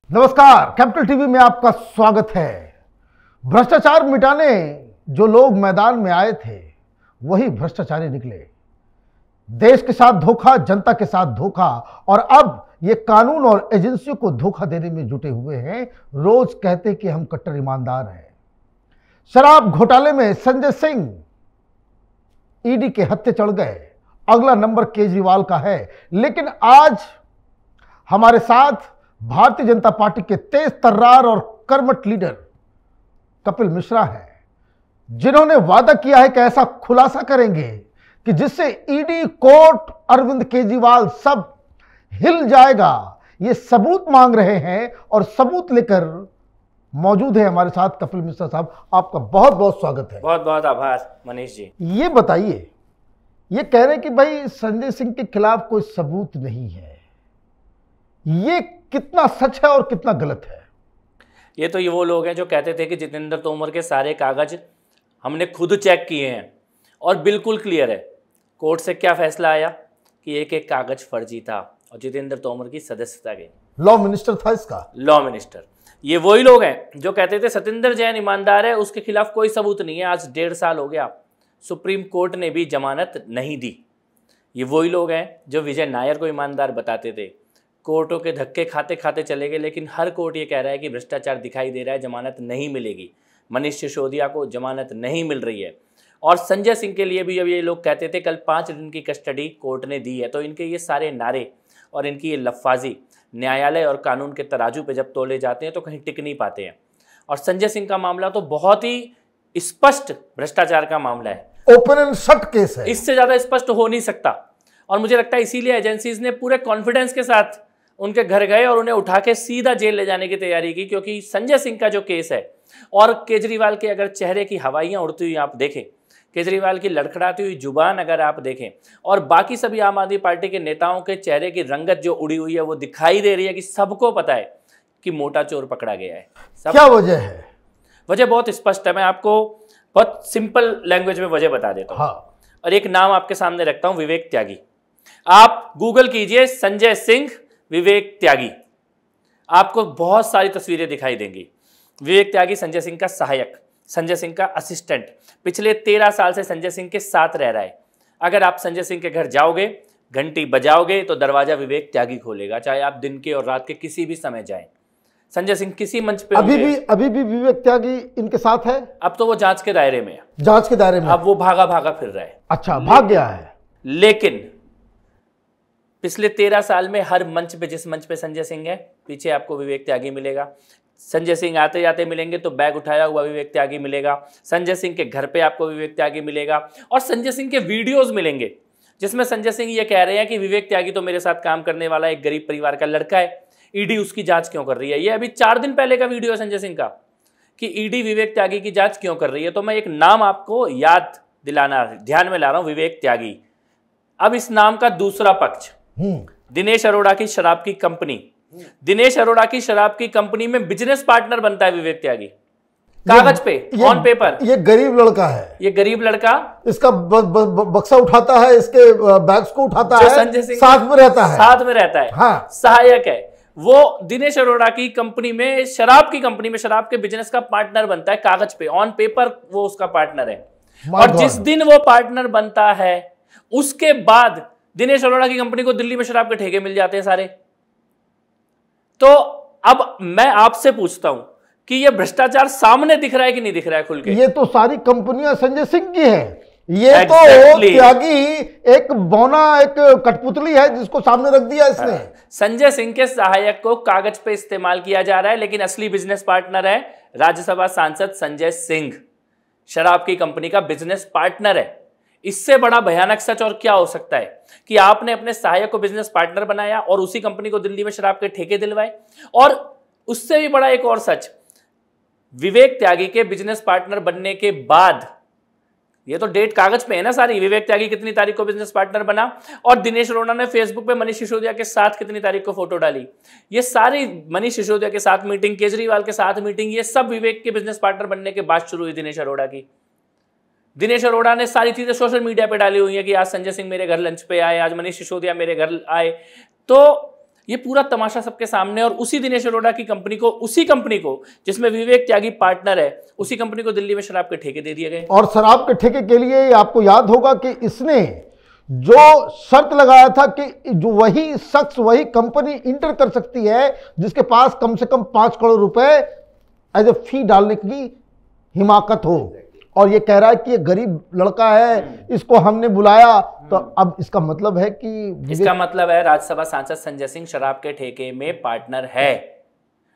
नमस्कार, capital TV में आपका स्वागत है। भ्रष्टाचार मिटाने जो लोग मैदान में आए थे वही भ्रष्टाचारी निकले। देश के साथ धोखा, जनता के साथ धोखा, और अब ये कानून और एजेंसियों को धोखा देने में जुटे हुए हैं। रोज कहते कि हम कट्टर ईमानदार हैं। शराब घोटाले में संजय सिंह ईडी के हत्थे चढ़ गए। अगला नंबर केजरीवाल का है। लेकिन आज हमारे साथ भारतीय जनता पार्टी के तेज तर्रार और कर्मठ लीडर कपिल मिश्रा है, जिन्होंने वादा किया है कि ऐसा खुलासा करेंगे कि जिससे ईडी, कोर्ट, अरविंद केजरीवाल सब हिल जाएगा। ये सबूत मांग रहे हैं और सबूत लेकर मौजूद है हमारे साथ कपिल मिश्रा साहब। आपका बहुत बहुत स्वागत है। बहुत बहुत आभार मनीष जी। ये बताइए, ये कह रहे हैं कि भाई संजय सिंह के खिलाफ कोई सबूत नहीं है, ये कितना सच है और कितना गलत है? ये तो वो लोग हैं जो कहते थे कि जितेंद्र तोमर के सारे कागज हमने खुद चेक किए हैं और बिल्कुल क्लियर है। कोर्ट से क्या फैसला आया कि एक एक कागज फर्जी था और जितेंद्र तोमर की सदस्यता गई। लॉ मिनिस्टर था इसका, लॉ मिनिस्टर। ये वही लोग हैं जो कहते थे सत्येंद्र जैन ईमानदार है, उसके खिलाफ कोई सबूत नहीं है। आज 1.5 साल हो गया, सुप्रीम कोर्ट ने भी जमानत नहीं दी। ये वही लोग हैं जो विजय नायर को ईमानदार बताते थे। कोर्टों के धक्के खाते खाते चले गए, लेकिन हर कोर्ट ये कह रहा है कि भ्रष्टाचार दिखाई दे रहा है, जमानत नहीं मिलेगी। मनीष सिसोदिया को जमानत नहीं मिल रही है। और संजय सिंह के लिए भी जब ये लोग कहते थे कल 5 दिन की कस्टडी कोर्ट ने दी है, तो इनके ये सारे नारे और इनकी ये लफ्फाजी न्यायालय और कानून के तराजू पे जब तोले जाते हैं तो कहीं टिक नहीं पाते हैं। और संजय सिंह का मामला तो बहुत ही स्पष्ट भ्रष्टाचार का मामला है, ओपन एंड शट केस है, इससे ज़्यादा स्पष्ट हो नहीं सकता। और मुझे लगता है इसीलिए एजेंसीज ने पूरे कॉन्फिडेंस के साथ उनके घर गए और उन्हें उठा के सीधा जेल ले जाने की तैयारी की, क्योंकि संजय सिंह का जो केस है और केजरीवाल के अगर चेहरे की हवाइयाँ उड़ती हुई आप देखें, केजरीवाल की लड़खड़ाती हुई जुबान अगर आप देखें, और बाकी सभी आम आदमी पार्टी के नेताओं के चेहरे की रंगत जो उड़ी हुई है वो दिखाई दे रही है कि सबको पता है कि मोटा चोर पकड़ा गया है। क्या वजह है? वजह बहुत स्पष्ट है, मैं आपको बहुत सिंपल लैंग्वेज में वजह बता देता हूँ। हाँ। और एक नाम आपके सामने रखता हूँ, विवेक त्यागी। आप गूगल कीजिए संजय सिंह विवेक त्यागी, आपको बहुत सारी तस्वीरें दिखाई देंगी। विवेक त्यागी संजय सिंह का सहायक, संजय सिंह का असिस्टेंट, पिछले 13 साल से संजय सिंह के साथ रह रहा है। अगर आप संजय सिंह के घर जाओगे, घंटी बजाओगे तो दरवाजा विवेक त्यागी खोलेगा, चाहे आप दिन के और रात के किसी भी समय जाएं। संजय सिंह किसी मंच पे अभी भी विवेक त्यागी इनके साथ है? अब तो वो जांच के दायरे में है। जांच के दायरे में? अब वो भागा भागा फिर रहा है। अच्छा, भाग गया है। लेकिन पिछले 13 साल में हर मंच पे, जिस मंच पे संजय सिंह है, पीछे आपको विवेक त्यागी मिलेगा। संजय सिंह आते जाते मिलेंगे तो बैग उठाया हुआ विवेक त्यागी मिलेगा। संजय सिंह के घर पे आपको विवेक त्यागी मिलेगा और संजय सिंह के वीडियोस मिलेंगे जिसमें संजय सिंह ये कह रहे हैं कि विवेक त्यागी तो मेरे साथ काम करने वाला एक गरीब परिवार का लड़का है, ईडी उसकी जांच क्यों कर रही है। ये अभी 4 दिन पहले का वीडियो है संजय सिंह का कि ईडी विवेक त्यागी की जांच क्यों कर रही है। तो मैं एक नाम आपको याद दिलाना ध्यान में ला रहा हूं, विवेक त्यागी। अब इस नाम का दूसरा पक्ष, दिनेश अरोड़ा की शराब की कंपनी। दिनेश अरोड़ा की शराब की कंपनी में बिजनेस पार्टनर बनता है विवेक त्यागी, कागज पे, ऑन पेपर। ये गरीब लड़का है, ये गरीब लड़का इसका बक्सा उठाता है, इसके बैग्स को उठाता है, संजय सिंह साथ में रहता है, साथ में रहता है, हाँ, सहायक है। वो दिनेश अरोड़ा की कंपनी में, शराब की कंपनी में, शराब के बिजनेस का पार्टनर बनता है, कागज पे, ऑन पेपर वो उसका पार्टनर है। और जिस दिन वो पार्टनर बनता है उसके बाद दिनेश अरोड़ा की कंपनी को दिल्ली में शराब के ठेके मिल जाते हैं सारे। तो अब मैं आपसे पूछता हूं कि ये भ्रष्टाचार सामने दिख रहा है कि नहीं दिख रहा है खुल के? ये तो सारी कंपनियां संजय सिंह की है। ये तो त्यागी एक बौना, एक कठपुतली है जिसको सामने रख दिया इसने। संजय सिंह के सहायक को कागज पे इस्तेमाल किया जा रहा है, लेकिन असली बिजनेस पार्टनर है राज्यसभा सांसद संजय सिंह, शराब की कंपनी का बिजनेस पार्टनर है। इससे बड़ा भयानक सच और क्या हो सकता है कि आपने अपने सहायक को बिजनेस पार्टनर बनाया और उसी कंपनी को दिल्ली में शराब के ठेके दिलवाए। और उससे भी बड़ा एक और सच, विवेक त्यागी के बिजनेस पार्टनर बनने के बाद, ये तो डेट कागज पे है ना सारी, विवेक त्यागी कितनी तारीख को बिजनेस पार्टनर बना और दिनेश अरोड़ा ने फेसबुक पे मनीष सिसोदिया के साथ कितनी तारीख को फोटो डाली, ये सारी मनीष सिसोदिया के साथ मीटिंग, केजरीवाल के साथ मीटिंग, ये सब विवेक के बिजनेस पार्टनर बनने के बाद शुरू हुई दिनेश अरोड़ा की। दिनेश अरोड़ा ने सारी चीजें सोशल मीडिया पे डाली हुई है कि आज संजय सिंह मेरे घर लंच पे आए, आज मनीष सिसोदिया मेरे घर आए। तो ये पूरा तमाशा सबके सामने। और उसी दिनेश अरोड़ा की कंपनी को, उसी कंपनी को जिसमें विवेक त्यागी पार्टनर है, उसी कंपनी को दिल्ली में शराब के ठेके दे दिए गए। और शराब के ठेके के लिए आपको याद होगा कि इसने जो शर्त लगाया था कि जो वही शख्स, वही कंपनी इंटर कर सकती है जिसके पास कम से कम 5 करोड़ रुपए एज ए फी डालने की हिमाकत हो। और ये कह रहा है कि ये गरीब लड़का है, इसको हमने बुलाया। तो अब इसका मतलब है कि इसका मतलब है राज्यसभा सांसद संजय सिंह शराब के ठेके में पार्टनर है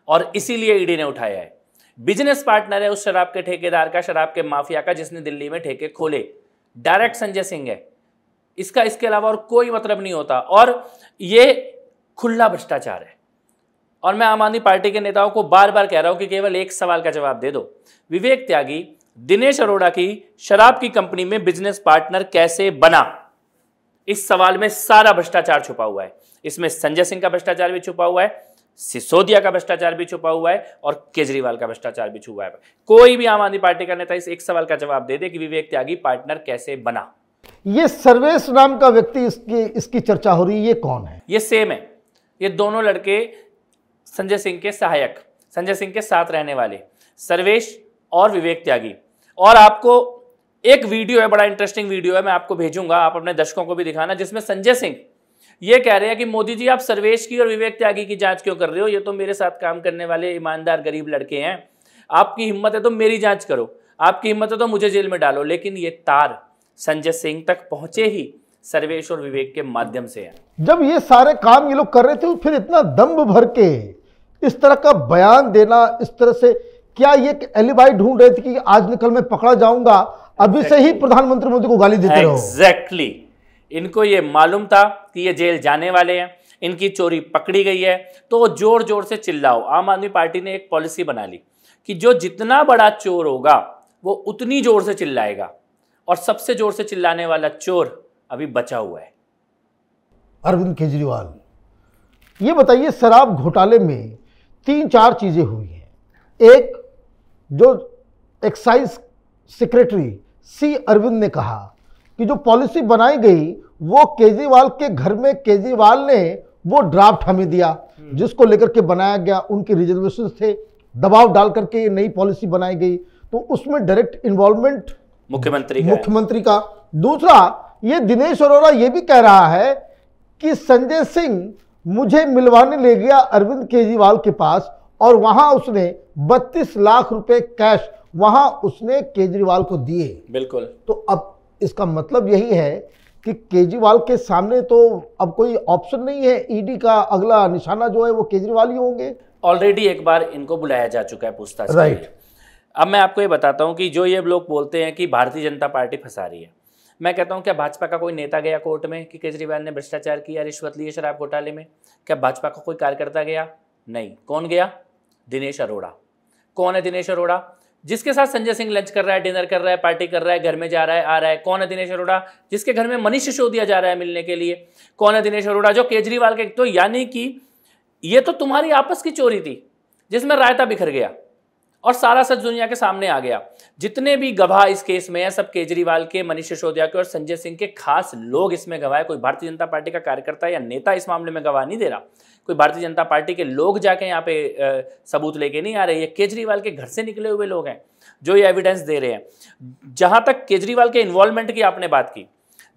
और इसीलिए ईडी ने उठाया है। बिजनेस पार्टनर है उस शराब के ठेकेदार का, शराब के माफिया का, जिसने दिल्ली में ठेके खोले। डायरेक्ट संजय सिंह है इसका, इसके अलावा और कोई मतलब नहीं होता। और ये खुला भ्रष्टाचार है। और मैं आम आदमी पार्टी के नेताओं को बार बार कह रहा हूं कि केवल एक सवाल का जवाब दे दो, विवेक त्यागी दिनेश अरोड़ा की शराब की कंपनी में बिजनेस पार्टनर कैसे बना? इस सवाल में सारा भ्रष्टाचार छुपा हुआ है। इसमें संजय सिंह का भ्रष्टाचार भी छुपा हुआ है, सिसोदिया का भ्रष्टाचार भी छुपा हुआ है और केजरीवाल का भ्रष्टाचार भी छुपा है। कोई भी आम आदमी पार्टी का नेता इस एक सवाल का जवाब दे दे कि विवेक त्यागी पार्टनर कैसे बना। ये सर्वेश नाम का व्यक्ति, इसकी चर्चा हो रही है, ये कौन है? ये सेम है, ये दोनों लड़के संजय सिंह के सहायक, संजय सिंह के साथ रहने वाले सर्वेश और विवेक त्यागी। और आपको एक वीडियो है, बड़ा इंटरेस्टिंग वीडियो है, मैं आपको भेजूंगा, आप अपने दर्शकों को भी दिखाना, जिसमें संजय सिंह ये कह रहे हैं कि मोदी जी आप सर्वेश की और विवेक त्यागी की जांच क्यों कर रहे हो? ये तो मेरे साथ काम करने वाले ईमानदार गरीब लड़के हैं, आपकी हिम्मत है तो मेरी जांच करो, आपकी हिम्मत है तो मुझे जेल में डालो। लेकिन ये तार संजय सिंह तक पहुंचे ही सर्वेश और विवेक के माध्यम से है। जब ये सारे काम ये लोग कर रहे थे तो फिर इतना दम्भ भर के इस तरह का बयान देना, इस तरह से क्या ये एलिबाई ढूंढ रहे थे कि आज निकल मैं पकड़ा जाऊंगा, अभी से ही प्रधानमंत्री मोदी को गाली देते रहो? एग्जैक्टली, इनको ये मालूम था कि ये जेल जाने वाले हैं, इनकी चोरी पकड़ी गई है, तो जोर जोर से चिल्लाओ। आम आदमी पार्टी ने एक पॉलिसी बना ली कि जो जितना बड़ा चोर होगा वो उतनी जोर से चिल्लाएगा, और सबसे जोर से चिल्लाने वाला चोर अभी बचा हुआ है अरविंद केजरीवाल। ये बताइए, शराब घोटाले में 3-4 चीजें हुई हैं। एक, जो एक्साइज सेक्रेटरी सी अरविंद ने कहा कि जो पॉलिसी बनाई गई वो केजरीवाल के घर में केजरीवाल ने वो ड्राफ्ट हमें दिया जिसको लेकर के बनाया गया, उनके रिजर्वेशन थे, दबाव डाल करके ये नई पॉलिसी बनाई गई, तो उसमें डायरेक्ट इन्वॉल्वमेंट मुख्यमंत्री का। दूसरा, ये दिनेश अरोड़ा ये भी कह रहा है कि संजय सिंह मुझे मिलवाने ले गया अरविंद केजरीवाल के पास और वहां उसने 32 लाख रुपए कैश वहां उसने केजरीवाल को दिए। बिल्कुल। तो अब इसका मतलब यही है कि केजरीवाल के सामने तो अब कोई ऑप्शन नहीं है, ईडी का अगला निशाना जो है वो केजरीवाल ही होंगे। ऑलरेडी एक बार इनको बुलाया जा चुका है पूछताछ के लिए। अब मैं आपको ये बताता हूं कि जो ये लोग बोलते हैं कि भारतीय जनता पार्टी फंसा रही है, मैं कहता हूं क्या भाजपा का कोई नेता गया कोर्ट में कि केजरीवाल ने भ्रष्टाचार किया, रिश्वत ली है शराब घोटाले में? क्या भाजपा का कोई कार्यकर्ता गया? नहीं। कौन गया? दिनेश अरोड़ा। कौन है दिनेश अरोड़ा? जिसके साथ संजय सिंह लंच कर रहा है, डिनर कर रहा है, पार्टी कर रहा है, घर में जा रहा है, आ रहा है। कौन है दिनेश अरोड़ा? जिसके घर में मनीष सिसोदिया जा रहा है मिलने के लिए। कौन है दिनेश अरोड़ा? जो केजरीवाल के, तो यानी कि ये तो तुम्हारी आपस की चोरी थी जिसमें रायता बिखर गया और सारा सच दुनिया के सामने आ गया। जितने भी गवाह इस केस में हैं सब केजरीवाल के, मनीष सिसोदिया के और संजय सिंह के खास लोग इसमें गवाह है। कोई भारतीय जनता पार्टी का कार्यकर्ता या नेता इस मामले में गवाह नहीं दे रहा, कोई भारतीय जनता पार्टी के लोग जाके यहाँ पे सबूत लेके नहीं आ रहे। ये केजरीवाल के घर से निकले हुए लोग हैं जो ये एविडेंस दे रहे हैं। जहां तक केजरीवाल के इन्वॉल्वमेंट की आपने बात की,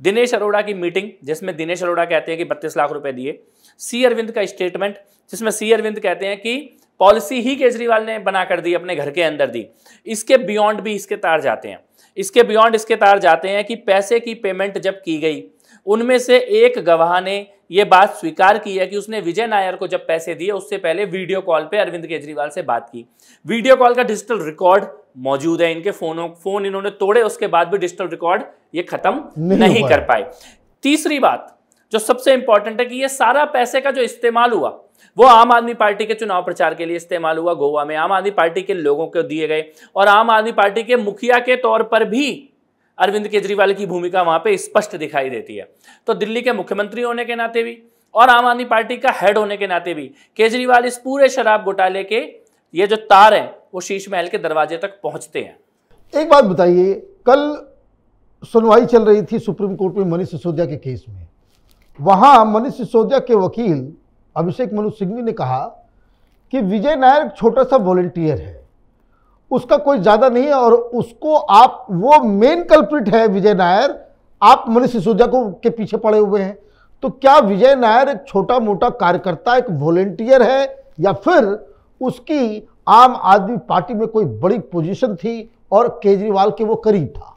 दिनेश अरोड़ा की मीटिंग जिसमें दिनेश अरोड़ा कहते हैं कि 32 लाख रुपए दिए, सी अरविंद का स्टेटमेंट जिसमें सी अरविंद कहते हैं कि पॉलिसी ही केजरीवाल ने बना कर दी, अपने घर के अंदर दी। इसके बियॉन्ड भी इसके तार जाते हैं, इसके बियॉन्ड इसके तार जाते हैं कि पैसे की पेमेंट जब की गई, उनमें से एक गवाह ने यह बात स्वीकार की है कि उसने विजय नायर को जब पैसे दिए उससे पहले वीडियो कॉल पे अरविंद केजरीवाल से बात की। वीडियो कॉल का डिजिटल रिकॉर्ड मौजूद है, इनके फोन इन्होंने तोड़े, उसके बाद भी डिजिटल रिकॉर्ड ये खत्म नहीं कर पाए। तीसरी बात जो सबसे इंपॉर्टेंट है कि ये सारा पैसे का जो इस्तेमाल हुआ वो आम आदमी पार्टी के चुनाव प्रचार के लिए इस्तेमाल हुआ। गोवा में आम आदमी पार्टी के लोगों को दिए गए और आम आदमी पार्टी के मुखिया के तौर पर भी अरविंद केजरीवाल की भूमिका वहां पे स्पष्ट दिखाई देती है। तो दिल्ली के मुख्यमंत्री होने के नाते भी और आम आदमी पार्टी का हेड होने के नाते भी केजरीवाल इस पूरे शराब घोटाले के ये जो तार हैं वो शीश महल के दरवाजे तक पहुंचते हैं। एक बात बताइए, कल सुनवाई चल रही थी सुप्रीम कोर्ट में मनीष सिसोदिया के केस में, वहां मनीष सिसोदिया के वकील अभिषेक मनु सिंघवी ने कहा कि विजय नायर एक छोटा सा वॉलंटियर है, उसका कोई ज़्यादा नहीं है और उसको आप, वो मेन कल्प्रिट है विजय नायर, आप मनीष सिसोदिया को के पीछे पड़े हुए हैं। तो क्या विजय नायर एक छोटा मोटा कार्यकर्ता, एक वॉलंटियर है, या फिर उसकी आम आदमी पार्टी में कोई बड़ी पोजीशन थी और केजरीवाल के वो करीब था?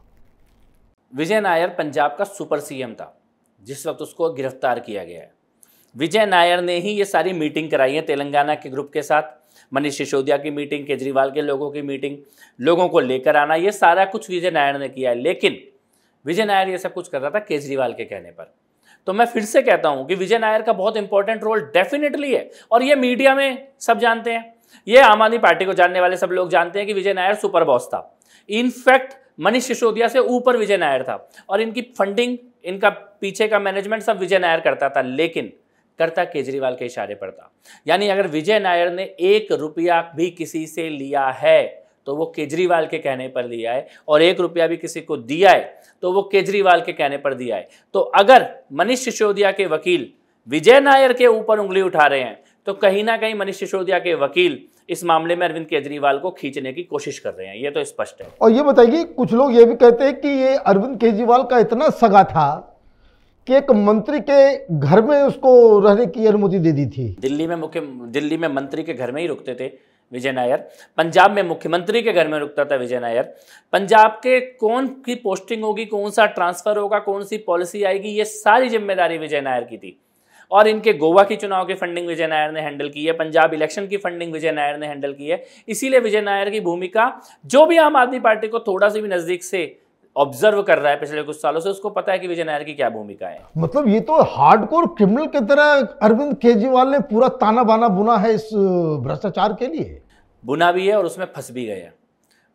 विजय नायर पंजाब का सुपर सीएम था जिस वक्त उसको गिरफ्तार किया गया है। विजय नायर ने ही ये सारी मीटिंग कराई है तेलंगाना के ग्रुप के साथ, मनीष सिसोदिया की मीटिंग, केजरीवाल के लोगों की मीटिंग, लोगों को लेकर आना, ये सारा कुछ विजय नायर ने किया है। लेकिन विजय नायर ये सब कुछ कर रहा था केजरीवाल के कहने पर। तो मैं फिर से कहता हूं कि विजय नायर का बहुत इंपॉर्टेंट रोल डेफिनेटली है, और ये मीडिया में सब जानते हैं, ये आम आदमी पार्टी को जानने वाले सब लोग जानते हैं कि विजय नायर सुपर बॉस था। इनफैक्ट मनीष सिसोदिया से ऊपर विजय नायर था, और इनकी फंडिंग, इनका पीछे का मैनेजमेंट सब विजय नायर करता था, लेकिन करता केजरीवाल के इशारे पर था। यानी अगर विजय नायर ने 1 रुपया भी किसी से लिया है तो वो केजरीवाल के कहने पर लिया है, और 1 रुपया भी किसी को दिया है तो वो केजरीवाल के कहने पर दिया है। तो अगर मनीष सिसोदिया के वकील विजय नायर के ऊपर उंगली उठा रहे हैं तो कहीं ना कहीं मनीष सिसोदिया के वकील इस मामले में अरविंद केजरीवाल को खींचने की कोशिश कर रहे हैं, ये तो स्पष्ट है। और ये बताइए, कुछ लोग ये भी कहते हैं कि ये अरविंद केजरीवाल का इतना सगा था कि एक मंत्री के घर में उसको रहने की अनुमति दे दी थी। दिल्ली में मंत्री के घर में ही रुकते थे विजय नायर, पंजाब में मुख्यमंत्री के घर में रुकता था विजय नायर। पंजाब के कौन की पोस्टिंग होगी, कौन सा ट्रांसफर होगा, कौन सी पॉलिसी आएगी, ये सारी जिम्मेदारी विजय नायर की थी। और इनके गोवा की चुनाव की फंडिंग विजय नायर ने हैंडल की है, पंजाब इलेक्शन की फंडिंग विजय नायर ने हैंडल की है। इसीलिए विजय नायर की भूमिका, जो भी आम आदमी पार्टी को थोड़ा सा भी नजदीक से ऑब्जर्व कर रहा है पिछले कुछ सालों से, उसको पता है कि विजय नायर की क्या भूमिका है। मतलब ये तो हार्डकोर क्रिमिनल की तरह अरविंद केजरीवाल ने पूरा ताना बाना बुना है इस भ्रष्टाचार के लिए। बुना भी है और उसमें फंस भी गए हैं।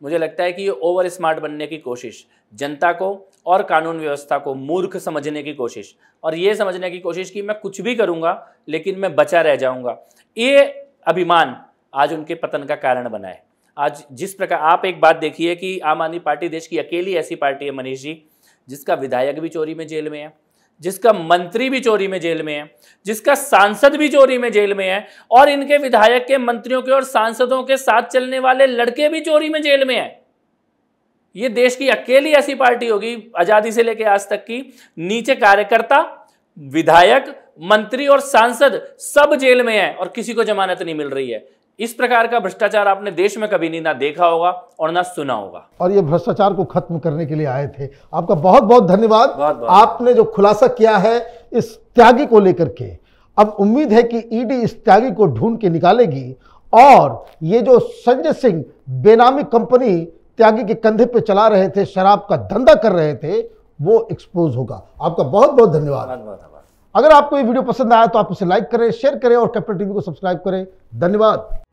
मुझे लगता है कि ये ओवर स्मार्ट बनने की कोशिश, जनता को और कानून व्यवस्था को मूर्ख समझने की कोशिश, और ये समझने की कोशिश कि मैं कुछ भी करूंगा लेकिन मैं बचा रह जाऊंगा, ये अभिमान आज उनके पतन का कारण बना है। आज जिस प्रकार, आप एक बात देखिए कि आम आदमी पार्टी देश की अकेली ऐसी पार्टी है मनीष जी, जिसका विधायक भी चोरी में जेल में है, जिसका मंत्री भी चोरी में जेल में है, जिसका सांसद भी चोरी में जेल में है, और इनके विधायक के, मंत्रियों के और सांसदों के साथ चलने वाले लड़के भी चोरी में जेल में है। ये देश की अकेली ऐसी पार्टी होगी आजादी से लेकर आज तक की, नीचे कार्यकर्ता, विधायक, मंत्री और सांसद सब जेल में है और किसी को जमानत नहीं मिल रही है। इस प्रकार का भ्रष्टाचार आपने देश में कभी नहीं ना देखा होगा और ना सुना होगा। और ये भ्रष्टाचार को खत्म करने के लिए आए थे। आपका बहुत बहुत धन्यवाद। आपने जो खुलासा किया है इस त्यागी को लेकर के, अब उम्मीद है कि ईडी इस त्यागी को ढूंढ के निकालेगी और ये जो संजय सिंह बेनामी कंपनी त्यागी के कंधे पे चला रहे थे, शराब का धंधा कर रहे थे, वो एक्सपोज होगा। आपका बहुत बहुत धन्यवाद। अगर आपको ये वीडियो पसंद आया तो आप इसे लाइक करें, शेयर करें और कैपिटल टीवी को सब्सक्राइब करें। धन्यवाद।